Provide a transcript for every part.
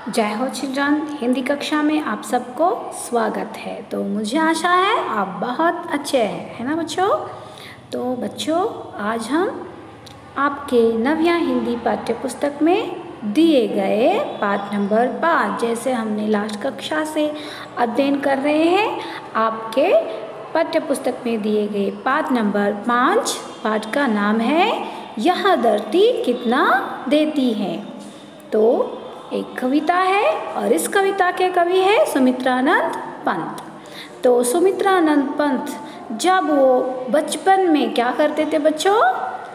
जय हो चिल्ड्रन। हिंदी कक्षा में आप सबको स्वागत है। तो मुझे आशा है आप बहुत अच्छे हैं, है ना बच्चों। तो बच्चों, आज हम आपके नव्या हिंदी पाठ्य पुस्तक में दिए गए पाठ नंबर 5, जैसे हमने लास्ट कक्षा से अध्ययन कर रहे हैं, आपके पाठ्य पुस्तक में दिए गए पाठ नंबर 5। पाठ का नाम है यह धरती कितना देती है। तो एक कविता है और इस कविता के कवि है सुमित्रानंद पंत। तो सुमित्रानंद पंत जब वो बचपन में क्या करते थे बच्चों,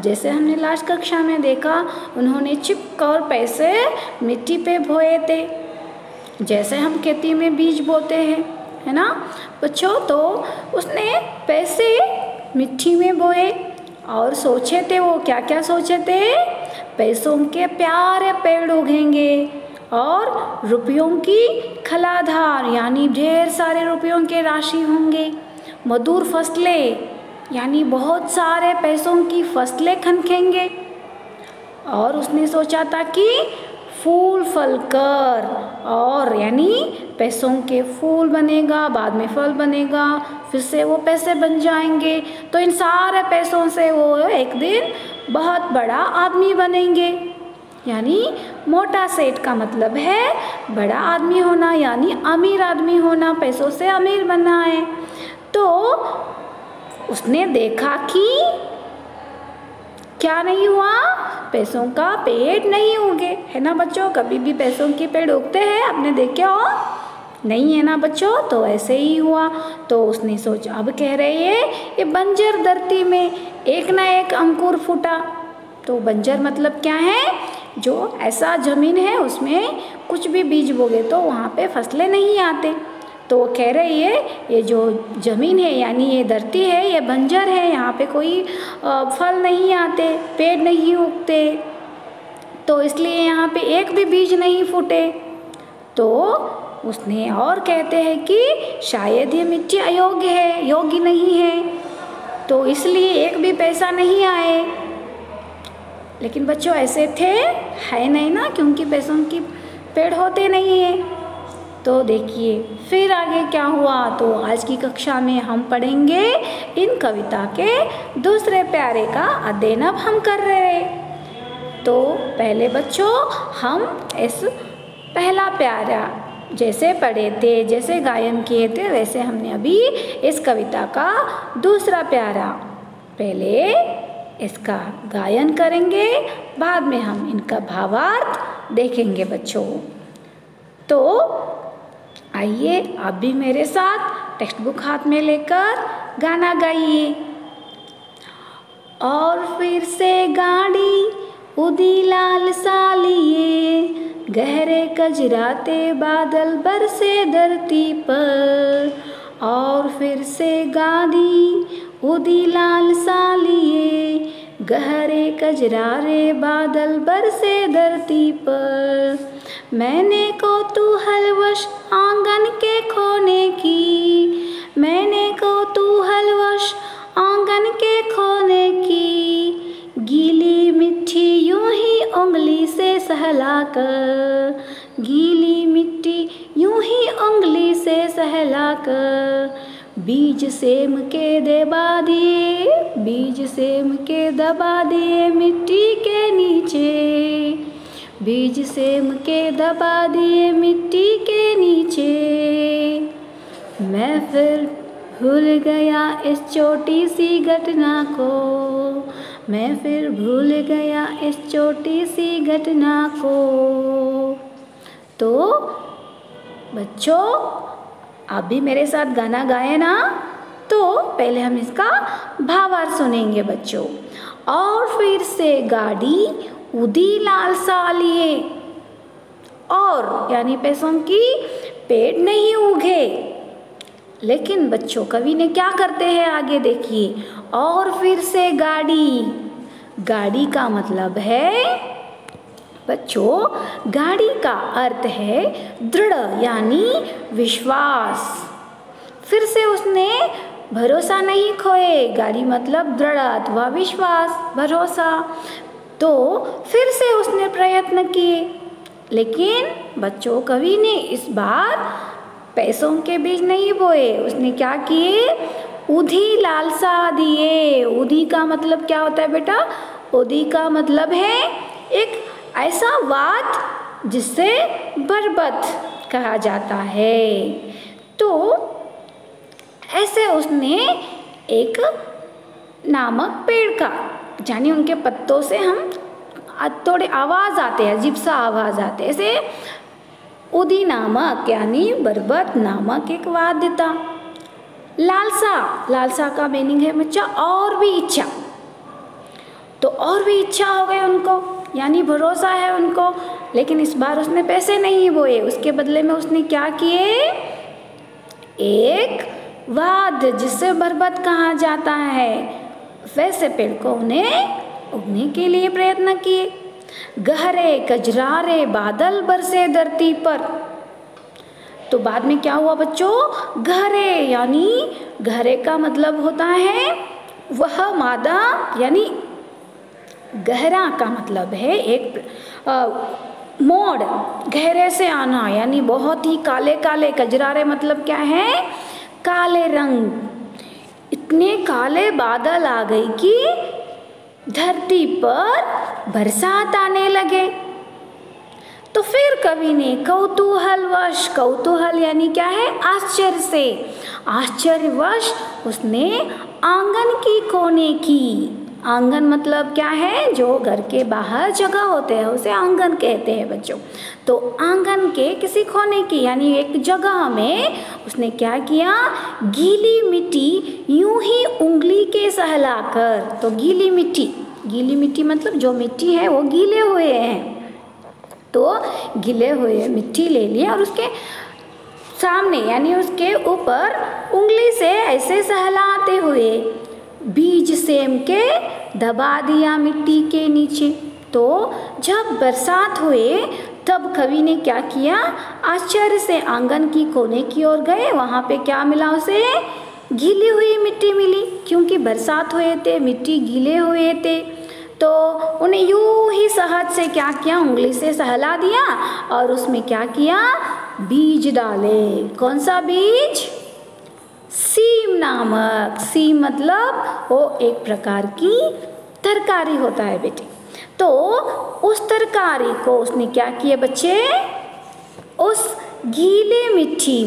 जैसे हमने लास्ट कक्षा में देखा, उन्होंने चिपक और पैसे मिट्टी पे बोए थे, जैसे हम खेती में बीज बोते हैं, है ना बच्चों। तो उसने पैसे मिट्टी में बोए और सोचे थे, वो क्या क्या सोचे थे, पैसों के प्यारे पेड़ उगेंगे और रुपयों की खलाधार यानी ढेर सारे रुपयों के राशि होंगे, मधुर फसलें यानी बहुत सारे पैसों की फसलें खनकेंगे। और उसने सोचा था कि फूल फल कर, और यानी पैसों के फूल बनेगा, बाद में फल बनेगा, फिर से वो पैसे बन जाएंगे। तो इन सारे पैसों से वो एक दिन बहुत बड़ा आदमी बनेंगे, यानी मोटा सेठ का मतलब है बड़ा आदमी होना, यानी अमीर आदमी होना, पैसों से अमीर बनना है। तो उसने देखा कि क्या नहीं हुआ, पैसों का पेड़ नहीं उगे, है ना बच्चों। कभी भी पैसों के पेड़ उगते हैं, आपने देखे हो? नहीं है ना बच्चों। तो ऐसे ही हुआ। तो उसने सोचा, अब कह रही है ये बंजर धरती में एक ना एक अंकुर फूटा। तो बंजर मतलब क्या है, जो ऐसा जमीन है उसमें कुछ भी बीज बोगे तो वहाँ पे फसलें नहीं आते। तो वो कह रही है ये जो जमीन है यानी ये धरती है, ये बंजर है, यहाँ पे कोई फल नहीं आते, पेड़ नहीं उगते, तो इसलिए यहाँ पे एक भी बीज नहीं फूटे। तो उसने और कहते हैं कि शायद ये मिट्टी अयोग्य है, योग्य नहीं है, तो इसलिए एक भी पैसा नहीं आए। लेकिन बच्चों ऐसे थे है नहीं ना, क्योंकि पैसों की पेड़ होते नहीं है। तो देखिए फिर आगे क्या हुआ। तो आज की कक्षा में हम पढ़ेंगे इन कविता के दूसरे प्यारे का अध्ययन अब हम कर रहे हैं। तो पहले बच्चों हम इस पहला प्यारा जैसे पढ़े थे, जैसे गायन किए थे, वैसे हमने अभी इस कविता का दूसरा प्यारा पहले इसका गायन करेंगे, बाद में हम इनका भावार्थ देखेंगे बच्चों। तो आइए आप भी मेरे साथ टेक्स्ट बुक हाथ में लेकर गाना गाइए। और फिर से गाड़ी उदी लाल सालिए, गहरे कजराते बादल बरसे धरती पर। और फिर से गाड़ी उदी लाल सालिए, गहरे कजरारे बादल बरसे धरती पर। मैंने को तू हलवश आंगन के खोने की, मैंने को तू हलवश आंगन के खोने की। गीली मिट्टी यूं ही उंगली से सहलाकर, गीली मिट्टी यूं ही उंगली से सहलाकर। बीज सेम के दबा दिए, बीज सेम के दबा दिए मिट्टी के नीचे, बीज सेम के दबा दिए मिट्टी के नीचे। मैं फिर भूल गया इस छोटी सी घटना को, मैं फिर भूल गया इस छोटी सी घटना को। तो बच्चों आप भी मेरे साथ गाना गाए ना। तो पहले हम इसका भावार्थ सुनेंगे बच्चों। और फिर से गाड़ी उदी लाल सालिए, और यानी पैसों की पेड़ नहीं उगे। लेकिन बच्चों कवि ने क्या करते हैं आगे देखिए। और फिर से गाड़ी, गाड़ी का मतलब है बच्चों, गाड़ी का अर्थ है दृढ़ यानी विश्वास। फिर से उसने भरोसा नहीं खोए, गाड़ी मतलब दृढ़ अथवा विश्वास, भरोसा। तो फिर से उसने प्रयत्न किए लेकिन बच्चों कवि ने इस बार पैसों के बीज नहीं बोए, उसने क्या किए, उधी लालसा दिए। उधी का मतलब क्या होता है बेटा? उधी का मतलब है एक ऐसा वाद जिससे बरबत कहा जाता है। तो ऐसे उसने एक नामक पेड़ का, यानी उनके पत्तों से हम थोड़े आवाज़ आते हैं, अजीब सा आवाज़ आते हैं, ऐसे उदी नामक यानी बरबत नामक एक वाद्य था। लालसा, लालसा का मीनिंग है बच्चा और भी इच्छा। तो और भी इच्छा हो गई उनको, यानी भरोसा है उनको। लेकिन इस बार उसने पैसे नहीं बोए, उसके बदले में उसने क्या किए, एक वाद्य जिससे बरबत कहा जाता है वैसे पेड़ को उन्हें उगने के लिए प्रयत्न किए। गहरे कजरारे बादल बरसे धरती पर। तो बाद में क्या हुआ बच्चों, गहरे यानी गहरे का मतलब होता है वह मादा, यानी गहरा का मतलब है एक मोड़, गहरे से आना, यानी बहुत ही काले काले। कजरारे मतलब क्या है, काले रंग। इतने काले बादल आ गई कि धरती पर बरसात आने लगे। तो फिर कवि ने कौतूहलवश, कौतूहल यानी क्या है, आश्चर्य से, आश्चर्यवश उसने आंगन की कोने की। आंगन मतलब क्या है, जो घर के बाहर जगह होते हैं उसे आंगन कहते हैं बच्चों। तो आंगन के किसी कोने की यानी एक जगह में उसने क्या किया, गीली मिट्टी यूं ही उंगली के सहलाकर। तो गीली मिट्टी, गीली मिट्टी मतलब जो मिट्टी है वो गीले हुए हैं, तो गीले हुए मिट्टी ले लिया और उसके सामने यानी उसके ऊपर उंगली से ऐसे सहलाते हुए बीज सेम के दबा दिया मिट्टी के नीचे। तो जब बरसात हुए तब कवि ने क्या किया, आश्चर्य से आंगन की कोने की ओर गए। वहाँ पे क्या मिला उसे, गीली हुई मिट्टी मिली, क्योंकि बरसात हुए थे, मिट्टी गीले हुए थे। तो उन्हें यूं ही सहज से क्या किया, उंगली से सहला दिया और उसमें क्या किया, बीज डाले। कौन सा बीज, सीम नामक। सीम मतलब वो एक प्रकार की तरकारी होता है बेटे। तो उस तरकारी को उसने क्या किया बच्चे, उस गीले मिट्टी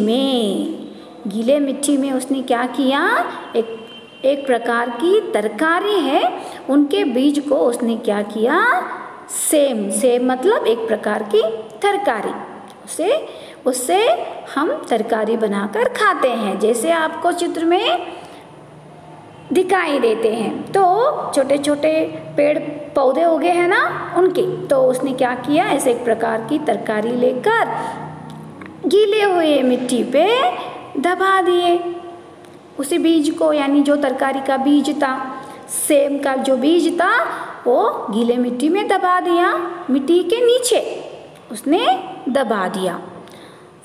में उसने क्या किया, एक प्रकार की तरकारी है, उनके बीज को उसने क्या किया, सेम मतलब एक प्रकार की तरकारी, उससे हम तरकारी बनाकर खाते हैं, जैसे आपको चित्र में दिखाई देते हैं। तो छोटे छोटे पेड़ पौधे उगे हैं ना उनके, तो उसने क्या किया, ऐसे एक प्रकार की तरकारी लेकर गीले हुए मिट्टी पे दबा दिए उसी बीज को, यानी जो तरकारी का बीज था, सेम का जो बीज था वो गीले मिट्टी में दबा दिया, मिट्टी के नीचे उसने दबा दिया।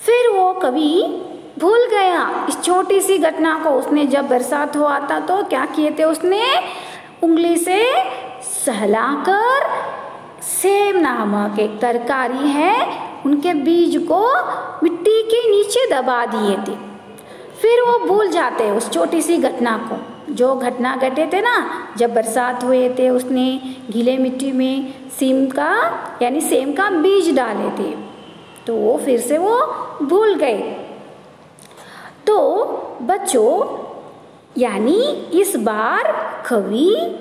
फिर वो कवि भूल गया इस छोटी सी घटना को। उसने जब बरसात हुआ था तो क्या किए थे, उसने उंगली से सहलाकर सेम नामक एक तरकारी है उनके बीज को मिट्टी के नीचे दबा दिए थे। फिर वो भूल जाते उस छोटी सी घटना को, जो घटना घटे थे ना, जब बरसात हुए थे उसने गीले मिट्टी में सेम का बीज डाले थे, तो वो फिर से वो भूल गए। तो बच्चों यानी इस बार कवि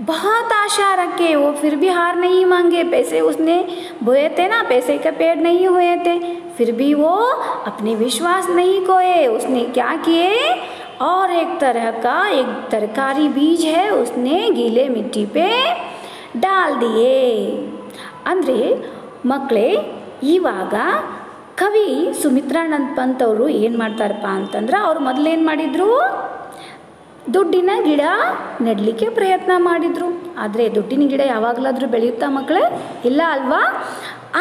बहुत आशा रखे, वो फिर भी हार नहीं मांगे। पैसे उसने बोए थे ना, पैसे के पेड़ नहीं हुए थे, फिर भी वो अपने विश्वास नहीं खोए। उसने क्या किए, और एक तरह का एक तरकारी बीज है उसने गीले मिट्टी पे डाल दिए। ಅಂದ್ರೆ ಮಕ್ಕಳೇ ಇವಾಗ ಕವಿ ಸುಮಿತ್ರಾನಂದ ಪಂತ್ ಅವರು ಏನು ಮಾಡ್ತಾರಪ್ಪ ಅಂತಂದ್ರೆ, ಅವ್ರು ಮೊದಲು ಏನು ಮಾಡಿದ್ರು, ದುಡ್ಡಿನ ಗಿಡ ನೆಡಲಿಕ್ಕೆ ಪ್ರಯತ್ನ ಮಾಡಿದರು. ಆದರೆ ದುಡ್ಡಿನ ಗಿಡ ಯಾವಾಗಲಾದರೂ ಬೆಳೆಯುತ್ತಾ ಮಕ್ಕಳೇ? ಇಲ್ಲ ಅಲ್ವಾ?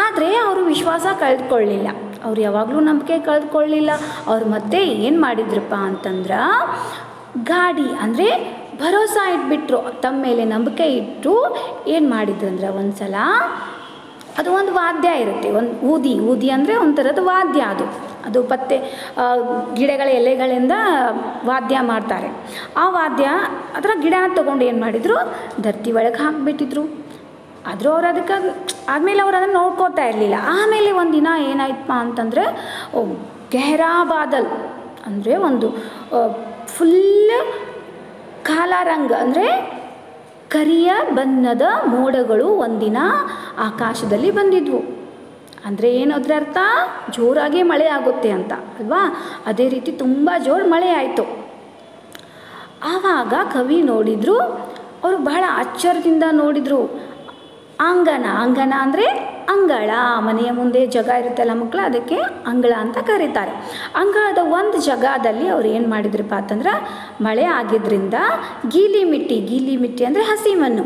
ಆದರೆ ಅವರು ವಿಶ್ವಾಸ ಕಳೆದುಕೊಳ್ಳಲಿಲ್ಲ, ಅವ್ರು ಯಾವಾಗಲೂ ನಂಬಿಕೆ ಕಳೆದುಕೊಳ್ಳಲಿಲ್ಲ. ಅವ್ರು ಮತ್ತೆ ಏನು ಮಾಡಿದ್ರಪ್ಪ ಅಂತಂದ್ರೆ, ಗಾಡಿ ಅಂದರೆ ಭರೋಸಾ ಇಟ್ಬಿಟ್ರು, ತಮ್ಮ ಮೇಲೆ ನಂಬಿಕೆ ಇಟ್ಟು ಏನು ಮಾಡಿದ್ರು ಅಂದ್ರೆ, ಒಂದು ಸಲ ಅದು ಒಂದು ವಾದ್ಯ ಇರುತ್ತೆ, ಒಂದು ಊದಿ ಅಂದರೆ ಒಂಥರದ ವಾದ್ಯ ಅದು ಪತ್ತೆ ಗಿಡಗಳ ಎಲೆಗಳಿಂದ ವಾದ್ಯ ಮಾಡ್ತಾರೆ. ಆ ವಾದ್ಯ ಅದರ ಗಿಡ ತೊಗೊಂಡು ಏನು ಮಾಡಿದರು, ಧರ್ತಿ ಒಳಗೆ ಹಾಕಿಬಿಟ್ಟಿದ್ರು. ಆದರೂ ಅವ್ರು ಅದಕ್ಕೆ ಆದಮೇಲೆ ಅವ್ರು ಅದನ್ನು ನೋಡ್ಕೋತಾ ಇರಲಿಲ್ಲ. ಆಮೇಲೆ ಒಂದಿನ ಏನಾಯ್ತಪ್ಪ ಅಂತಂದರೆ ಗೆಹರಾ ಬಾದಲ್ ಅಂದರೆ ಒಂದು ಫುಲ್ ಕಾಲಾ ರಂಗ ಅಂದರೆ ಕರಿಯ ಬಣ್ಣದ ಮೋಡಗಳು ಒಂದಿನ ಆಕಾಶದಲ್ಲಿ ಬಂದಿದ್ವು. ಅಂದರೆ ಏನದ್ರ ಅರ್ಥ, ಜೋರಾಗಿ ಮಳೆ ಆಗುತ್ತೆ ಅಂತ ಅಲ್ವಾ. ಅದೇ ರೀತಿ ತುಂಬ ಜೋರು ಮಳೆ ಆಯಿತು. ಆವಾಗ ಕವಿ ನೋಡಿದರು, ಅವರು ಬಹಳ ಆಶ್ಚರ್ಯದಿಂದ ನೋಡಿದರು. ಅಂಗಣ ಅಂದರೆ ಅಂಗಳ, ಮನೆಯ ಮುಂದೆ ಜಾಗ ಇರುತ್ತಲ್ಲ ಮಕ್ಕಳು, ಅದಕ್ಕೆ ಅಂಗಳ ಅಂತ ಕರೀತಾರೆ. ಅಂಗಳದ ಒಂದು ಜಾಗದಲ್ಲಿ ಅವ್ರು ಏನು ಮಾಡಿದ್ರಪ್ಪ ಅಂತಂದ್ರೆ, ಮಳೆ ಆಗಿದ್ದರಿಂದ ಗೀಲಿ ಮಿಟ್ಟಿ ಅಂದರೆ ಹಸಿ ಮಣ್ಣು.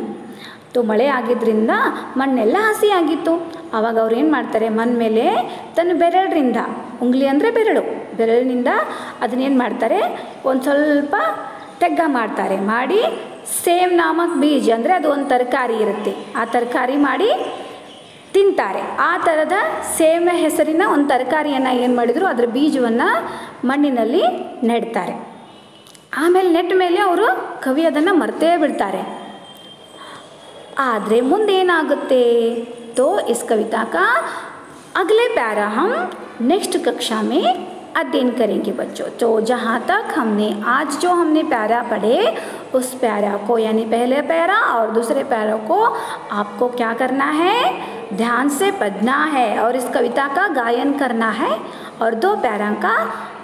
ಮಳೆ ಆಗಿದ್ದರಿಂದ ಮಣ್ಣೆಲ್ಲ ಹಸಿ ಆಗಿತ್ತು. ಆವಾಗ ಅವ್ರು ಏನು ಮಾಡ್ತಾರೆ, ಮಣ್ಣು ಮೇಲೆ ತನ್ನ ಬೆರಳಿನಿಂದ, ಉಂಗ್ಲಿ ಅಂದರೆ ಬೆರಳಿನಿಂದ ಅದನ್ನೇನು ಮಾಡ್ತಾರೆ, ಒಂದು ಸ್ವಲ್ಪ ತೆಗ್ಗ ಮಾಡ್ತಾರೆ. ಮಾಡಿ ಸೇಮ್ ನಾಮಕ್ ಬೀಜ ಅಂದರೆ ಅದು ಒಂದು ತರಕಾರಿ ಇರುತ್ತೆ, ಆ ತರಕಾರಿ ಮಾಡಿ ತಿಂತಾರೆ. ಆ ಥರದ ಸೇಮ ಹೆಸರಿನ ಒಂದು ತರಕಾರಿಯನ್ನು ಏನು ಮಾಡಿದರು, ಅದರ ಬೀಜವನ್ನು ಮಣ್ಣಿನಲ್ಲಿ ನೆಡ್ತಾರೆ. ಆಮೇಲೆ ನೆಟ್ಟ ಮೇಲೆ ಅವರು ಕವಿ ಅದನ್ನು ಮರ್ತೇ ಬಿಡ್ತಾರೆ. ಆದರೆ ಮುಂದೇನಾಗುತ್ತೆ, तो इस कविता का अगले पैरा हम नेक्स्ट कक्षा में अध्ययन करेंगे बच्चों. तो जहाँ तक आज जो हमने पैरा पढ़े, उस पैरा को यानी पहले पैरा और दूसरे पैरा को आपको क्या करना है, ध्यान से पढ़ना है और इस कविता का गायन करना है और 2 पैरा का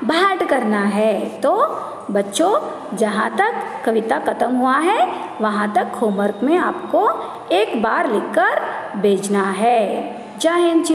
पाठ करना है. तो बच्चों जहाँ तक कविता ख़त्म हुआ है वहाँ तक होमवर्क में आपको एक बार लिखकर भेजना है. जय हिंद.